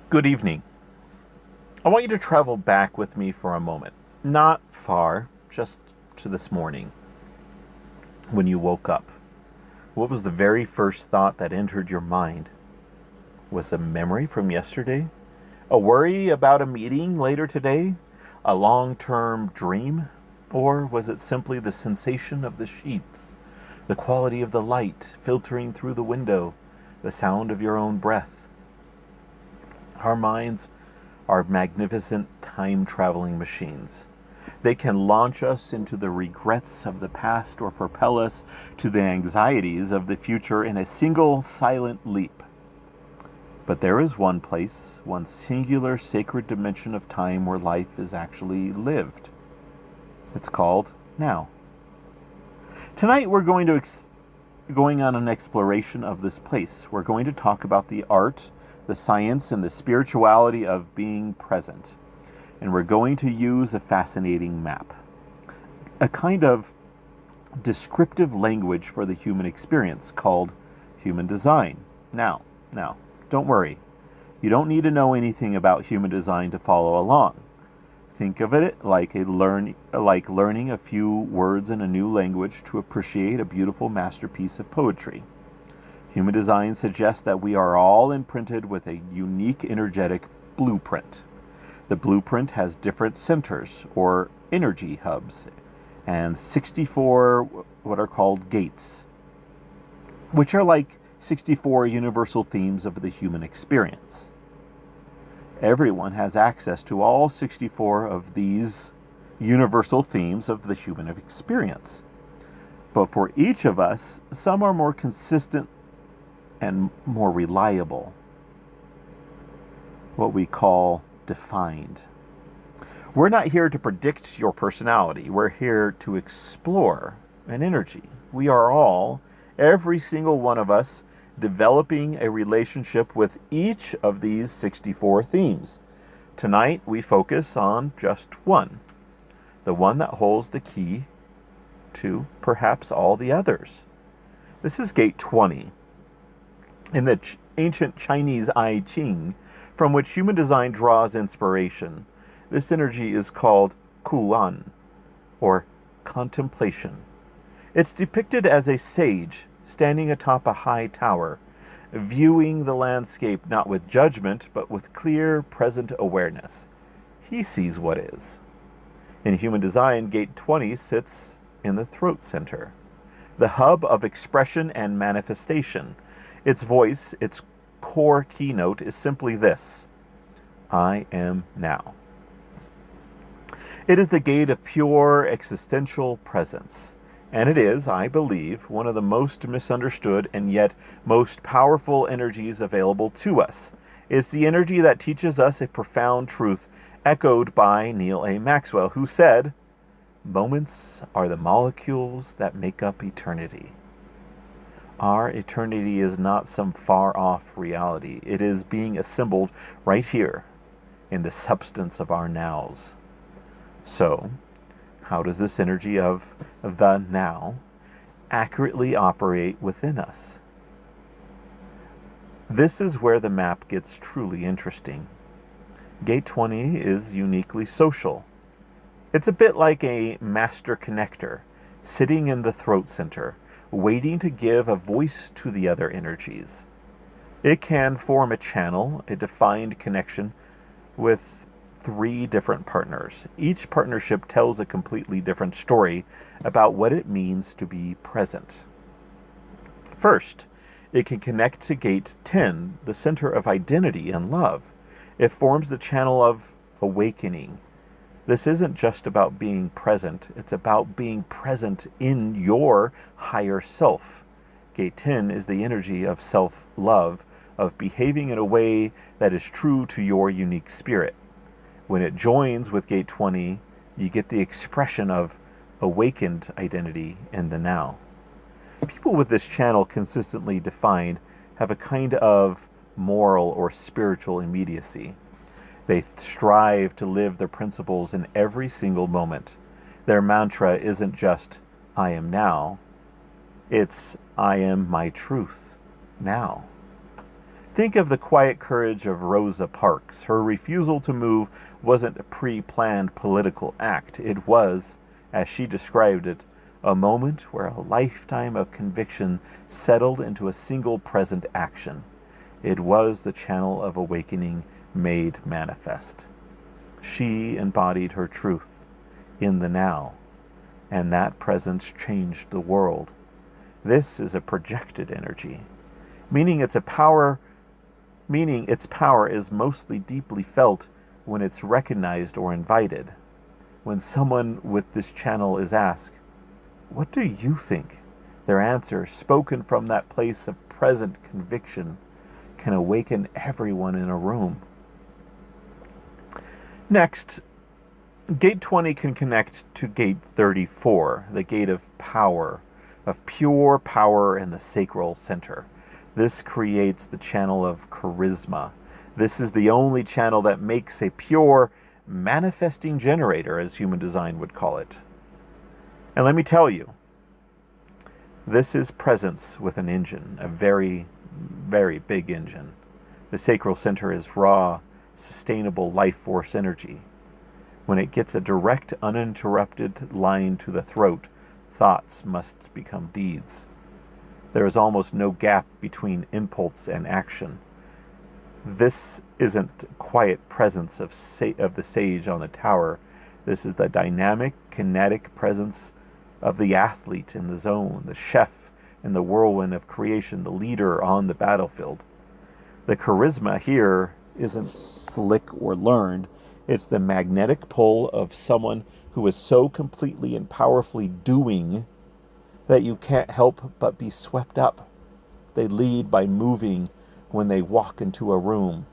Good evening. I want you to travel back with me for a moment. Not far, just to this morning when you woke up. What was the very first thought that entered your mind? Was it a memory from yesterday? A worry about a meeting later today? A long-term dream? Or was it simply the sensation of the sheets, the quality of the light filtering through the window, the sound of your own breath? Our minds are magnificent time-traveling machines. They can launch us into the regrets of the past or propel us to the anxieties of the future in a single silent leap. But there is one place, one singular sacred dimension of time where life is actually lived. It's called now. Tonight we're going on an exploration of this place. We're going to talk about the art, the science, and the spirituality of being present. And we're going to use a fascinating map, a kind of descriptive language for the human experience called human design. Now, don't worry. You don't need to know anything about human design to follow along. Think of it like learning a few words in a new language to appreciate a beautiful masterpiece of poetry. Human design suggests that we are all imprinted with a unique energetic blueprint. The blueprint has different centers or energy hubs and 64 what are called gates, which are like 64 universal themes of the human experience. Everyone has access to all 64 of these universal themes of the human experience. But for each of us, some are more consistent and more reliable, what we call defined. We're not here to predict your personality. We're here to explore an energy. We are all, every single one of us, developing a relationship with each of these 64 themes. Tonight, we focus on just one, the one that holds the key to perhaps all the others. This is gate 20. In the ancient Chinese I Ching, from which human design draws inspiration, this energy is called Kuan, or contemplation. It's depicted as a sage standing atop a high tower, viewing the landscape not with judgment, but with clear, present awareness. He sees what is. In human design, gate 20 sits in the throat center, the hub of expression and manifestation. Its voice, its core keynote is simply this: I am now. It is the gate of pure existential presence. And it is, I believe, one of the most misunderstood and yet most powerful energies available to us. It's the energy that teaches us a profound truth echoed by Neil A. Maxwell, who said, "Moments are the molecules that make up eternity." Our eternity is not some far-off reality. It is being assembled right here in the substance of our nows. So, how does this energy of the now accurately operate within us? This is where the map gets truly interesting. Gate 20 is uniquely social. It's a bit like a master connector, sitting in the throat center, waiting to give a voice to the other energies. It can form a channel, a defined connection with 3 different partners. Each partnership tells a completely different story about what it means to be present. First, it can connect to gate 10, the center of identity and love. It forms the channel of awakening. This isn't just about being present, it's about being present in your higher self. Gate 10 is the energy of self-love, of behaving in a way that is true to your unique spirit. When it joins with gate 20, you get the expression of awakened identity in the now. People with this channel consistently defined have a kind of moral or spiritual immediacy. They strive to live their principles in every single moment. Their mantra isn't just, I am now. It's, I am my truth now. Think of the quiet courage of Rosa Parks. Her refusal to move wasn't a pre-planned political act. It was, as she described it, a moment where a lifetime of conviction settled into a single present action. It was the channel of awakening made manifest. She embodied her truth in the now, and that presence changed the world. This is a projected energy, meaning its power is mostly deeply felt when it's recognized or invited. When someone with this channel is asked, "What do you think?" their answer, spoken from that place of present conviction, can awaken everyone in a room. Next, Gate 20 can connect to Gate 34, the gate of power, of pure power in the sacral center. This creates the channel of charisma. This is the only channel that makes a pure manifesting generator, as human design would call it. And let me tell you, this is presence with an engine, a very, very big engine. The sacral center is raw, sustainable life force energy. When it gets a direct, uninterrupted line to the throat, thoughts must become deeds. There is almost no gap between impulse and action. This isn't quiet presence of the sage on the tower. This is the dynamic, kinetic presence of the athlete in the zone, the chef in the whirlwind of creation, the leader on the battlefield. The charisma here isn't slick or learned. It's the magnetic pull of someone who is so completely and powerfully doing that you can't help but be swept up. They lead by moving when they walk into a room.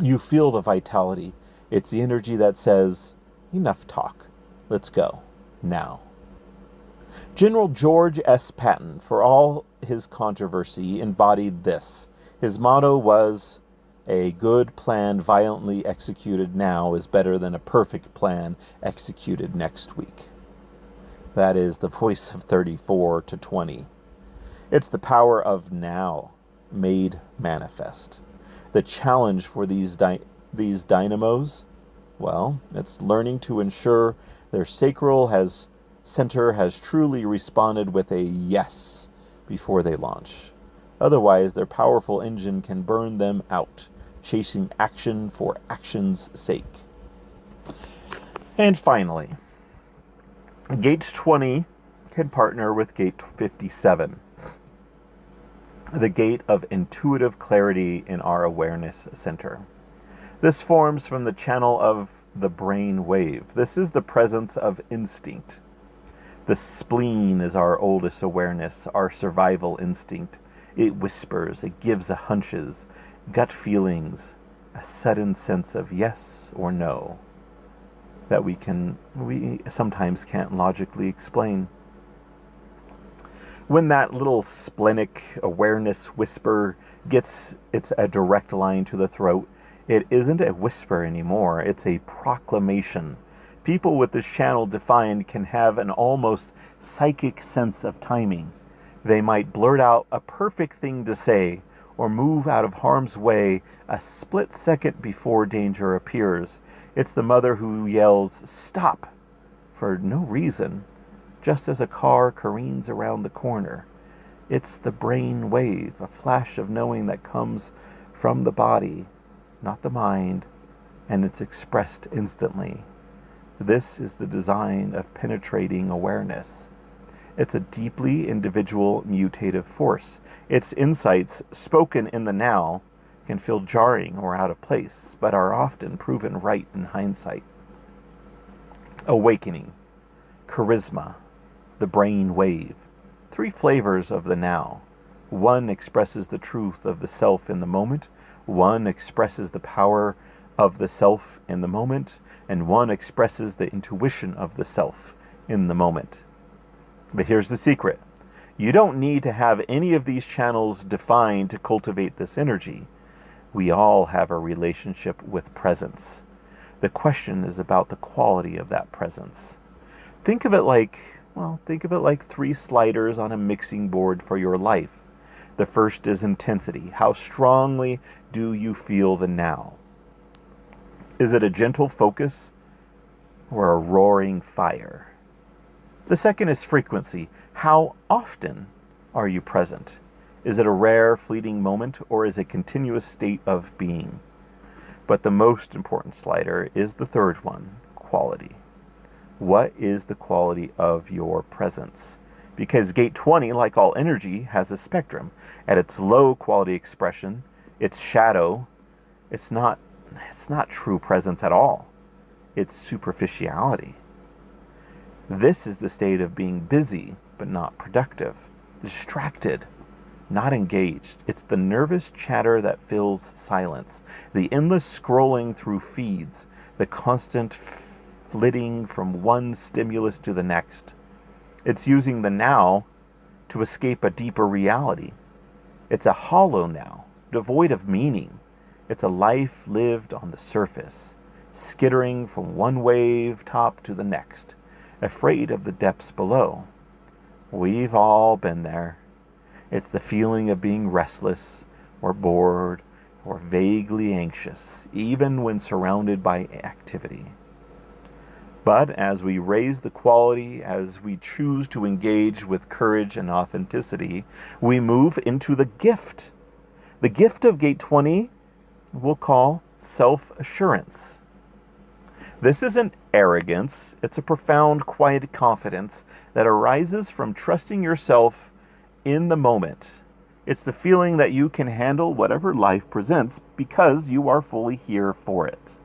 You feel the vitality. It's the energy that says, "Enough talk. Let's go. Now." General George S. Patton, for all his controversy, embodied this. His motto was, "A good plan violently executed now is better than a perfect plan executed next week." That is the voice of 34 to 20. It's the power of now made manifest. The challenge for these dynamos, well, it's learning to ensure their sacral center has truly responded with a yes before they launch. Otherwise, their powerful engine can burn them out, chasing action for action's sake. And finally, Gate 20 can partner with Gate 57, the gate of intuitive clarity in our awareness center. This forms from the channel of the brain wave. This is the presence of instinct. The spleen is our oldest awareness, our survival instinct. It whispers, it gives hunches, gut feelings, a sudden sense of yes or no that we sometimes can't logically explain. When that little splenic awareness whisper gets a direct line to the throat, it isn't a whisper anymore, it's a proclamation. People with this channel defined can have an almost psychic sense of timing. They might blurt out a perfect thing to say or move out of harm's way a split second before danger appears. It's the mother who yells, "Stop," for no reason, just as a car careens around the corner. It's the brain wave, a flash of knowing that comes from the body, not the mind, and it's expressed instantly. This is the design of penetrating awareness. It's a deeply individual mutative force. Its insights, spoken in the now, can feel jarring or out of place, but are often proven right in hindsight. Awakening, charisma, the brain wave. 3 flavors of the now. One expresses the truth of the self in the moment. One expresses the power of the self in the moment. And one expresses the intuition of the self in the moment. But here's the secret. You don't need to have any of these channels defined to cultivate this energy. We all have a relationship with presence. The question is about the quality of that presence. Think of it like 3 sliders on a mixing board for your life. The first is intensity. How strongly do you feel the now? Is it a gentle focus or a roaring fire? The second is frequency. How often are you present? Is it a rare, fleeting moment, or is it a continuous state of being? But the most important slider is the third one, quality. What is the quality of your presence? Because gate 20, like all energy, has a spectrum. At its low quality expression, its shadow, it's not true presence at all. It's superficiality. This is the state of being busy, but not productive. Distracted, not engaged. It's the nervous chatter that fills silence. The endless scrolling through feeds. The constant flitting from one stimulus to the next. It's using the now to escape a deeper reality. It's a hollow now, devoid of meaning. It's a life lived on the surface, skittering from one wave top to the next, afraid of the depths below. We've all been there. It's the feeling of being restless or bored or vaguely anxious, even when surrounded by activity. But as we raise the quality, as we choose to engage with courage and authenticity, we move into the gift. The gift of gate 20 we'll call self-assurance. This isn't arrogance, it's a profound, quiet confidence that arises from trusting yourself in the moment. It's the feeling that you can handle whatever life presents because you are fully here for it.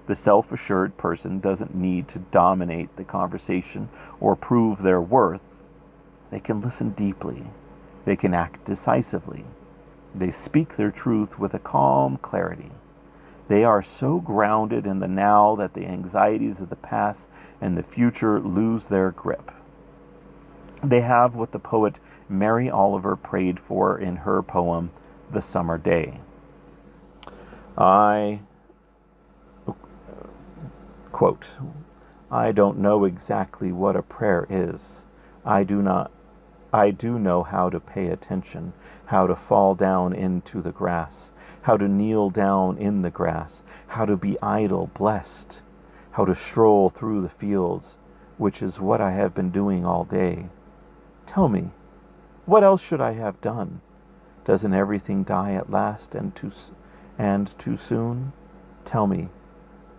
The self-assured person doesn't need to dominate the conversation or prove their worth. They can listen deeply. They can act decisively. They speak their truth with a calm clarity. They are so grounded in the now that the anxieties of the past and the future lose their grip. They have what the poet Mary Oliver prayed for in her poem, The Summer Day. Quote, I don't know exactly what a prayer is. I do know how to pay attention, how to fall down into the grass, how to kneel down in the grass, how to be idle, blessed, how to stroll through the fields, which is what I have been doing all day. Tell me, what else should I have done? Doesn't everything die at last and too soon? Tell me,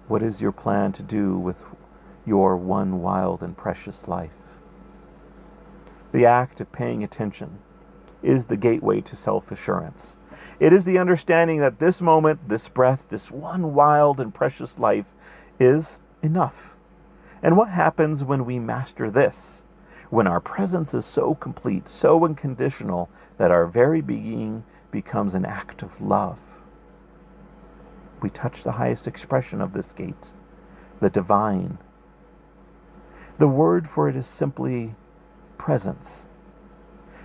what is your plan to do with your one wild and precious life? The act of paying attention is the gateway to self-assurance. It is the understanding that this moment, this breath, this one wild and precious life is enough. And what happens when we master this? When our presence is so complete, so unconditional, that our very being becomes an act of love. We touch the highest expression of this gate, the divine. The word for it is simply presence.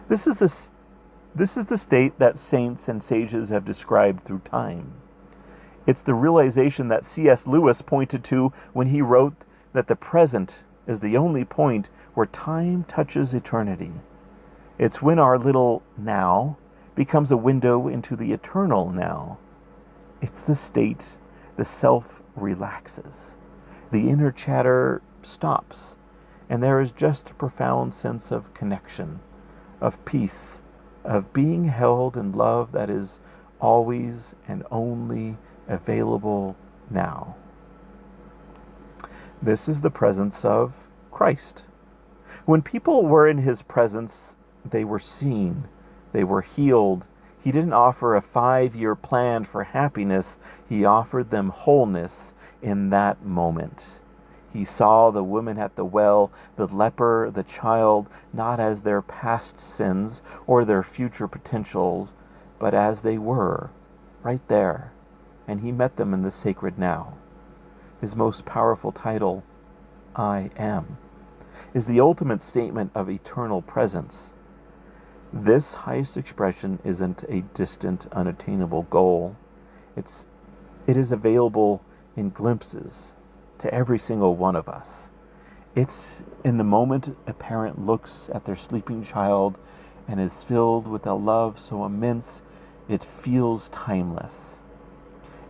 This is the state that saints and sages have described through time. It's the realization that C.S. Lewis pointed to when he wrote that the present is the only point where time touches eternity. It's when our little now becomes a window into the eternal now. It's the state the self relaxes. The inner chatter stops, and there is just a profound sense of connection, of peace, of being held in love that is always and only available now. This is the presence of Christ. When people were in his presence, they were seen, they were healed. He didn't offer a 5-year plan for happiness. He offered them wholeness in that moment. He saw the woman at the well, the leper, the child, not as their past sins or their future potentials, but as they were, right there. And he met them in the sacred now. His most powerful title, I am, is the ultimate statement of eternal presence. This highest expression isn't a distant, unattainable goal. It is available in glimpses to every single one of us. It's in the moment a parent looks at their sleeping child and is filled with a love so immense it feels timeless.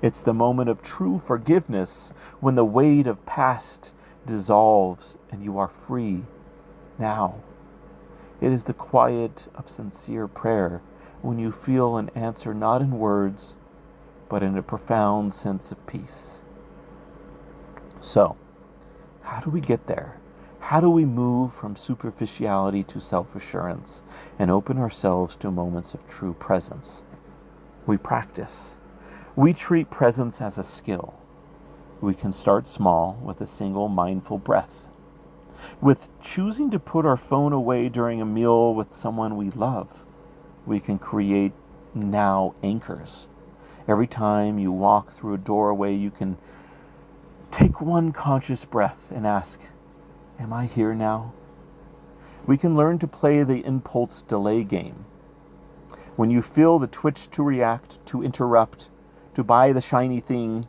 It's the moment of true forgiveness when the weight of past dissolves and you are free now. It is the quiet of sincere prayer when you feel an answer not in words, but in a profound sense of peace. So, how do we get there? How do we move from superficiality to self-assurance and open ourselves to moments of true presence? We practice. We treat presence as a skill. We can start small with a single mindful breath, with choosing to put our phone away during a meal with someone we love. We can create now anchors. Every time you walk through a doorway, you can take one conscious breath and ask, am I here now? We can learn to play the impulse delay game. When you feel the twitch to react, to interrupt, to buy the shiny thing,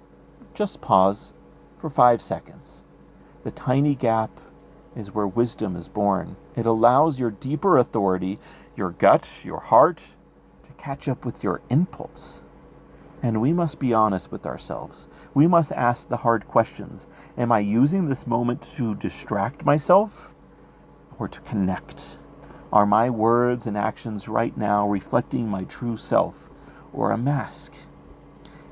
just pause for 5 seconds. The tiny gap is where wisdom is born. It allows your deeper authority, your gut, your heart, to catch up with your impulse. And we must be honest with ourselves. We must ask the hard questions. Am I using this moment to distract myself or to connect? Are my words and actions right now reflecting my true self or a mask?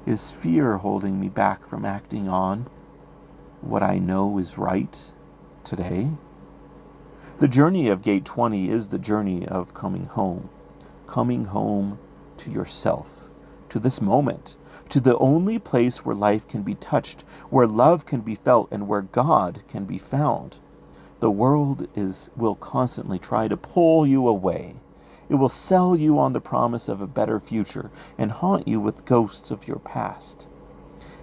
Is fear holding me back from acting on what I know is right today? The journey of Gate 20 is the journey of coming home to yourself, to this moment, to the only place where life can be touched, where love can be felt, and where God can be found. The world will constantly try to pull you away. It will sell you on the promise of a better future and haunt you with ghosts of your past.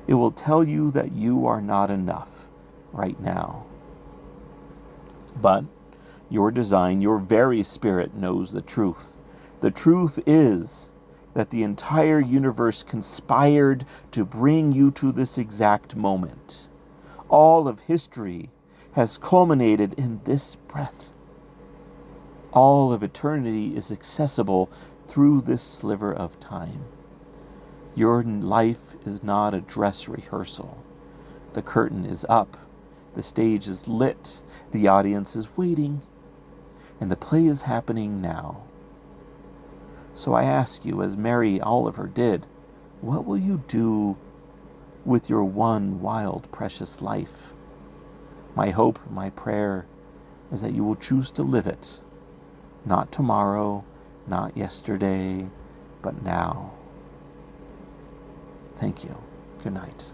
It will tell you that you are not enough right now. But your design, your very spirit knows the truth. The truth is that the entire universe conspired to bring you to this exact moment. All of history has culminated in this breath. All of eternity is accessible through this sliver of time. Your life is not a dress rehearsal. The curtain is up. The stage is lit. The audience is waiting. And the play is happening now. So I ask you, as Mary Oliver did, what will you do with your one wild, precious life? My hope, my prayer, is that you will choose to live it. Not tomorrow, not yesterday, but now. Thank you. Good night.